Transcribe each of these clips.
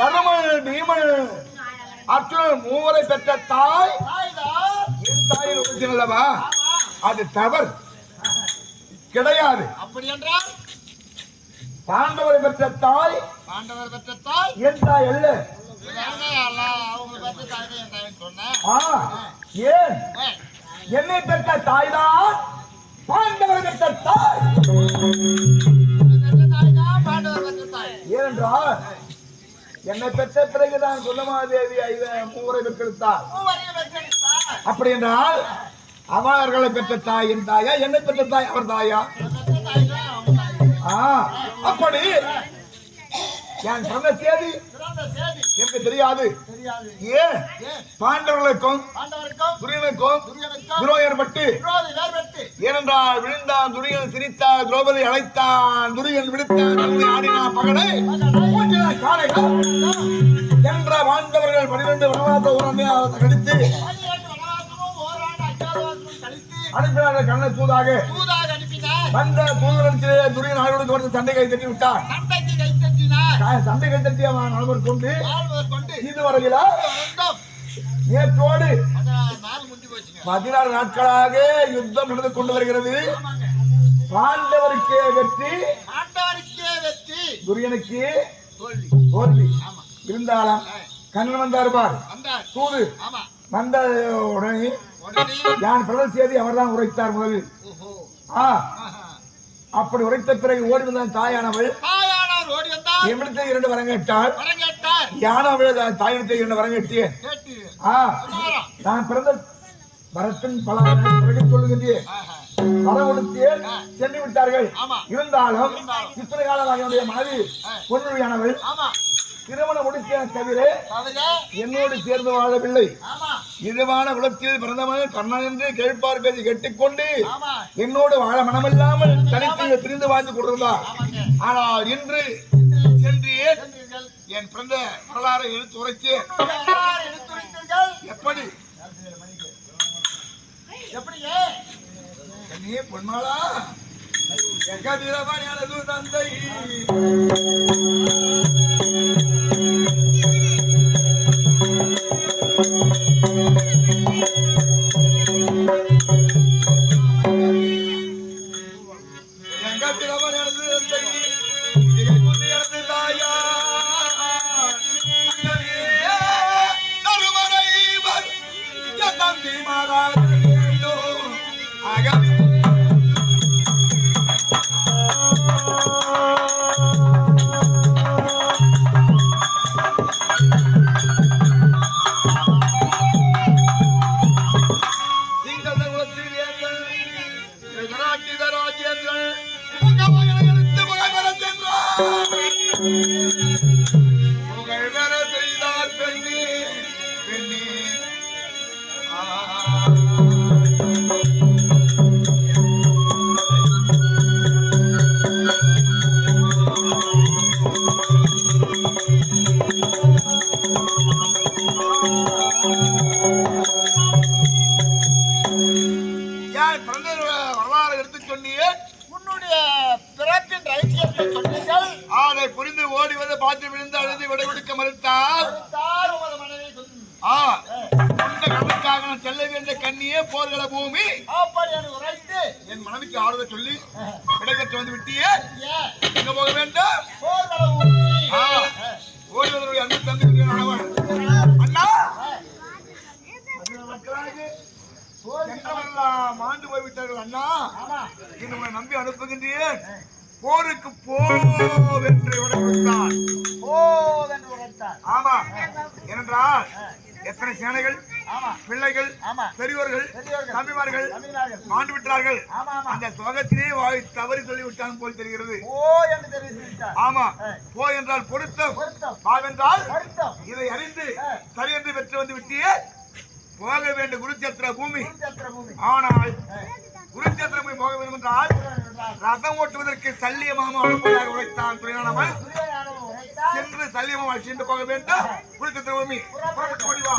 அருமல் பீமன் அர்ஜுனன் மூவரை பெற்ற தாய் என் தாயின் ஒரிஜினல் அல்லவா? அது தவறு கிடையாது. அப்படி என்றால் பாண்டவரை பெற்ற தாய் என் தாய் அல்ல. ஏன் என்னை பெற்ற தாய் தான் பாண்டவரை பெற்ற தாய். ஏனென்றால் என்னை பெற்ற பிறகுதான் குலமாதேவி மூவரை பெற்றெடுத்தார். அப்படி என்றால் அவர்களை பெற்ற தாய் என் தாயா, என்னை பெற்ற தாய் அவர் தாயா? அப்படி என் சொன்ன செய்தி எனக்கு தெரியாது. ஏன் பாண்டவர்களுக்கும் துரியனுக்கும் துரோகம் ஏற்பட்டு, ஏனென்றால் விழுந்தான் துரியன், சிரித்தான் திரௌபதி, அழைத்தான் துரியன், விடுத்தான் ஆடினான் பகடை காளைகள் என்ற பாண்டவர்கள் 12 வனவாச ஊரமே கடித்து அனுப்பினார்கள். கண்ணை தூதாக வந்த தூதரத்திலே துரியன் ஆளுடன் வந்து சண்டை கை தட்டி விட்டார். சண்டை கை தட்டி அவன் நண்பர் கொண்டு இதுவரையில நேற்றோடு 16 நாட்களாக யுத்தம் நடந்து கொண்டு வருகிறது. பாண்டவருக்கே வெற்றி, துரியனுக்கு தோல்வி. இருந்தாலும் கண்ணன் வந்தார் பார் தூது வந்த உடனே யான் பிரதல் செய்தி அவர்தான் உரைத்தார் முதலில். அப்படி உரைத்த பிறகு ஓடி வந்தான் தாயானவள். எம்மிடத்தை 2 வரம் கேட்டாள். யானவள் தாயிடத்தை 2 வரம் கேட்டேன். நான் பிறந்த வரத்தின் பல சொல்லுகின்றேன். வரம் கொடுத்தேன், சென்று விட்டார்கள். இருந்தாலும் இத்தனை காலமாக என்னுடைய மனைவி பொன்னுடையானவள் திருமணம் முடிக்க தவிர என்னோடு சேர்ந்து வாழவில்லை. இதுவான குலத்தில் பிறந்தவன் கண்ணன் என்று கேட்பார் பேசி கெட்டிக்கொண்டு என்னோடு வாழ மனமில்லாமல் தனித்து பிரிந்து வாழ்ந்து கொண்டிருந்தார். ஆனால் இன்று சென்று என் பிறந்த வரலாறை எடுத்து உரைத்தேன். எப்படி பொன்மாளா எங்கதிரவாணியானது தந்தை புரிந்து ஓடி வந்து பார்த்து விழுந்து அழுது விடைபிடிக்க மறுத்தால் கடலுக்காக செல்ல வேண்டிய கண்ணியே போர்களை பூமி என் மனைவிக்கு ஆறுதல் சொல்லி விடைபெற்று வந்து விட்டியே. எங்க போக வேண்டும்? ஓடி வந்தவருடைய அன்பு தந்தை அண்ணா மாண்டு போய்விட்டார்கள். அண்ணா என்னை நம்பி அனுப்புகின்றேன். போருக்கு போவென்று உரைத்தான். ஆமா, ஏனென்றால் எத்தனை சேனைகள், பிள்ளைகள், பெரியோர்கள், தம்பிமார்கள் மாண்டு விட்டார்கள். அந்த சோகத்திலே வாய் தவறி சொல்லி விட்டான் போல் தெரிகிறது. ஆமா, போ என்றால் பொருத்தம், பாவென்றால் இதை அறிந்து சரி என்று பெற்று வந்து விட்டியே. போக வேண்டும் குருச்சேத்திர பூமி. ஆனால் குருச்சேத்திர பூமி போக வேண்டும் என்றால் ரதம் ஓட்டுவதற்கு சல்லியமாக உழைத்தான் துரியானவன். சென்று சல்லியமாக சென்று போக வேண்டும் குருச்சேத்திர பூமி. ஓடிவா.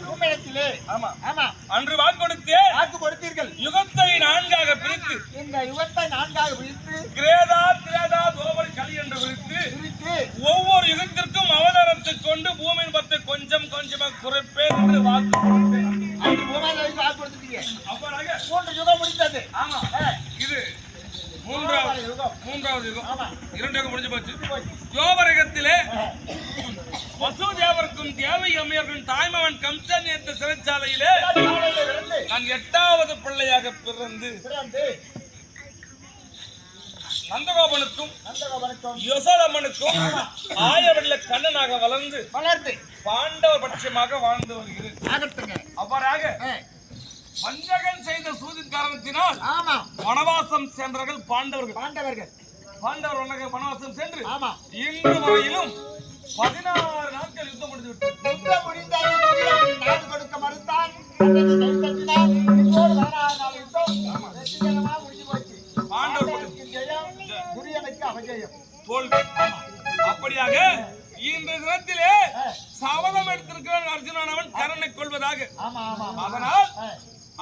பூமியிடத்திலே ஆமா ஆமா அன்று வாக்கு கொடுத்தீர்கள். யுகத்தை 4ஆக பிரித்து இந்த யுகத்தை 4ஆக பிரித்து கிரேதா திரேதா துவாபர கலி என்று பிரித்து ஒவ்வொரு யுகத்திற்கும் அவதாரத்தைக் கொண்டு பூமியின் பத்தை கொஞ்சம் கொஞ்சமாக குறைப்பேன் என்று வாக்கு கொடுத்தேன். வாக்கு கொடுத்துட்டீங்க. அவ்வாறாக 3 யுகம் முடிந்தது. ஆமா இது மூன்றாவது யுகம். 2 யுகம் முடிஞ்சு போச்சு. யோபரகத்திலே வசுதேவருக்கும் தேவை அம்மையர்களின் தாய்மவன் கம்சன் என்ற சிறைச்சாலையிலே நான் 8வது பிள்ளையாக பிறந்து நந்தகோபனுக்கும் யோசலம்மனுக்கும் ஆயவள்ள கண்ணனாக வளர்ந்து பாண்டவ பட்சமாக வாழ்ந்து வருகிறேன். அவ்வாறாக வஞ்சகன் செய்த சூதின் காரணத்தினால் வனவாசம் சென்றார்கள் பாண்டவர்கள் வனவாசம் சென்று இன்று வரையிலும் 16 நாட்கள் யுத்தம் முடிந்து விட்டது. நாடு கொடுக்க மறுத்தான். அப்படியாக இன்று தினத்திலே சபதம் எடுத்திருக்கிறான் அர்ஜுனன் கரனை கொள்வதாக. அதனால்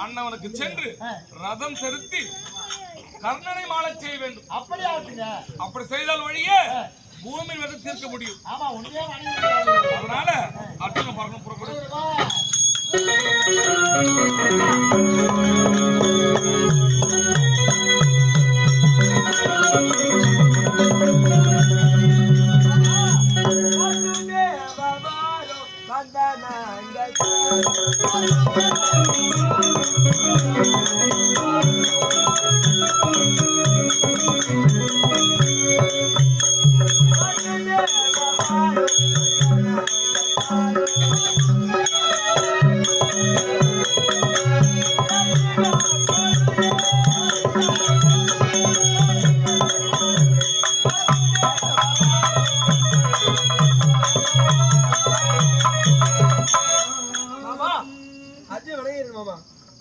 அண்ணவனுக்கு சென்று ரதம் செலுத்தி கர்ணனை மாளச் செய்ய வேண்டும். அப்படி செய்தால் வழியே பூமியில் வந்து தீர்க்க முடியும். அதனால அர்ஜுன பார்க்கணும் புறப்படும்.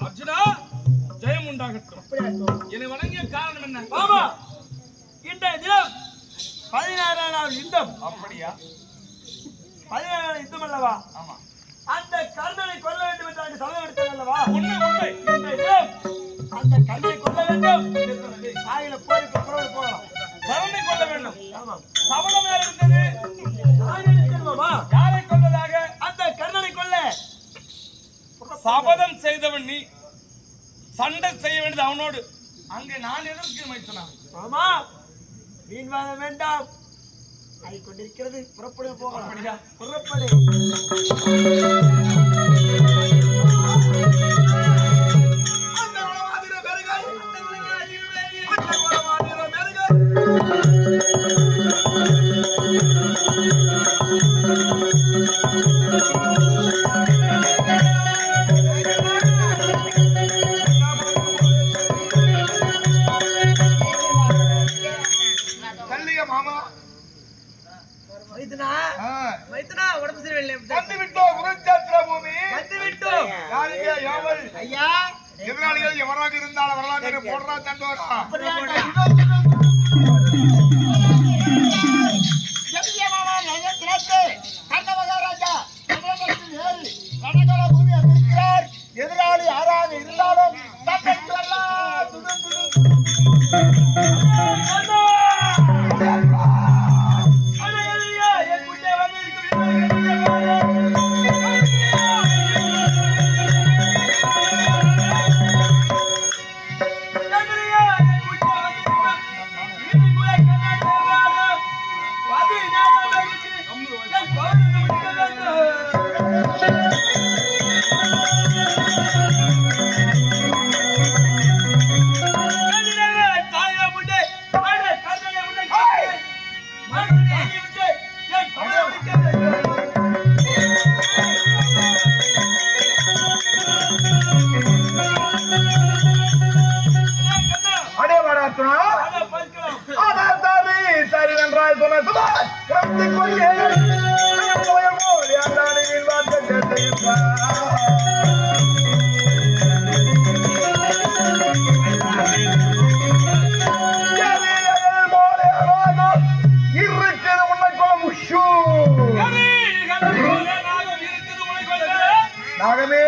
அர்ஜுனா ஜெயம் உண்டாகட்டும். என்னை வணங்கிய காரணம் என்ன? மாமா இன்றைய தினம் 16ஆம் யுத்தம். அப்படியா? 16ஆம் யுத்தம் அல்லவா? ஆமா. அந்த கர்ணனை கொல்ல வேண்டும் என்று சபதம் எடுத்தது அல்லவா? உண்மை. இன்றைய தினம் அந்த கர்ணனை கொல்ல வேண்டும். ஆயில போருக்கு புறப்பட்டு போகலாம். கர்ணனை கொல்ல வேண்டும். ஆமா. சபதம் யார் எடுத்தது? நான் எடுத்தேன் மாமா. யாரை கொல்வதாக? அந்த கர்ணனை கொல்ல சபதம் செய்தவன் நீ. சண்டை செய்ய வேண்டியது அவனோடு. அங்கே நான் எதற்கு மைத்தனான்? மாமா வீண்வாதம் வேண்டாம். ஆகிக் கொண்டிருக்கிறது. புறப்படு போகலாம். அப்படியா? புறப்படு. எதிராளிகள் எவராக இருந்தாலும் வரலாற்று போடுறா தண்டோரா. எதிராளி யாராக இருந்தாலும் நாகமே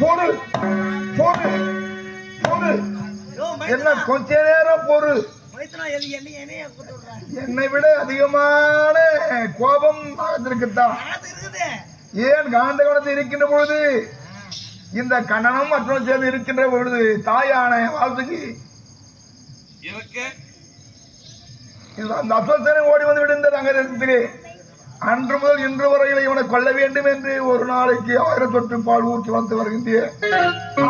பொறு பொறு பொறு. யோ, என்ன கொஞ்ச நேரம் பொறு. மைத்துனா எது என்னைய கூப்பிட்டு விடுற? என்னை விட அதிகமான கோபம் நாகத்திற்குத்தான். அது இருக்குது. ஏன் காந்த குணத்தில் இருக்கின்ற பொழுது இந்த கண்ணனும் மற்றும் சேர்ந்து இருக்கின்ற பொழுது தாயான வாழ்த்துக்கு இருக்கு அந்த அஸ்வசனை ஓடி வந்து விடுந்த தங்கத்திலே அன்று முதல் இன்று வரையில் இவனை கொல்ல வேண்டும் என்று ஒரு நாளைக்கு 1000 தொட்டு பால் ஊற்றி வளர்த்து வருகின்றேன்.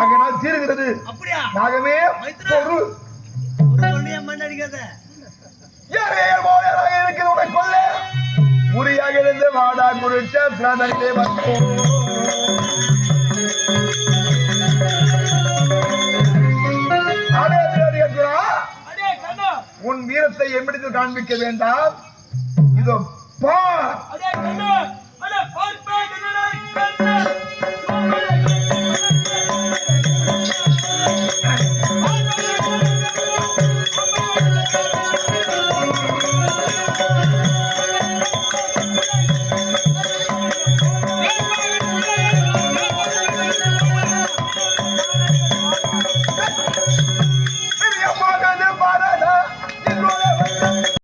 ஆகையினால் சீருகிறது. அப்படியா? நாகமே பொறு. ஒரு பொண்ணைய மண்ணடிக்காத. இருக்கிற உன்னை கொல்ல குறியாக இருந்து வாடா குறிச்ச பிராதனிலே வந்தோம். உன் வீரத்தை எம்பிடித்து காண்பிக்க வேண்டாம். இதோ பார்.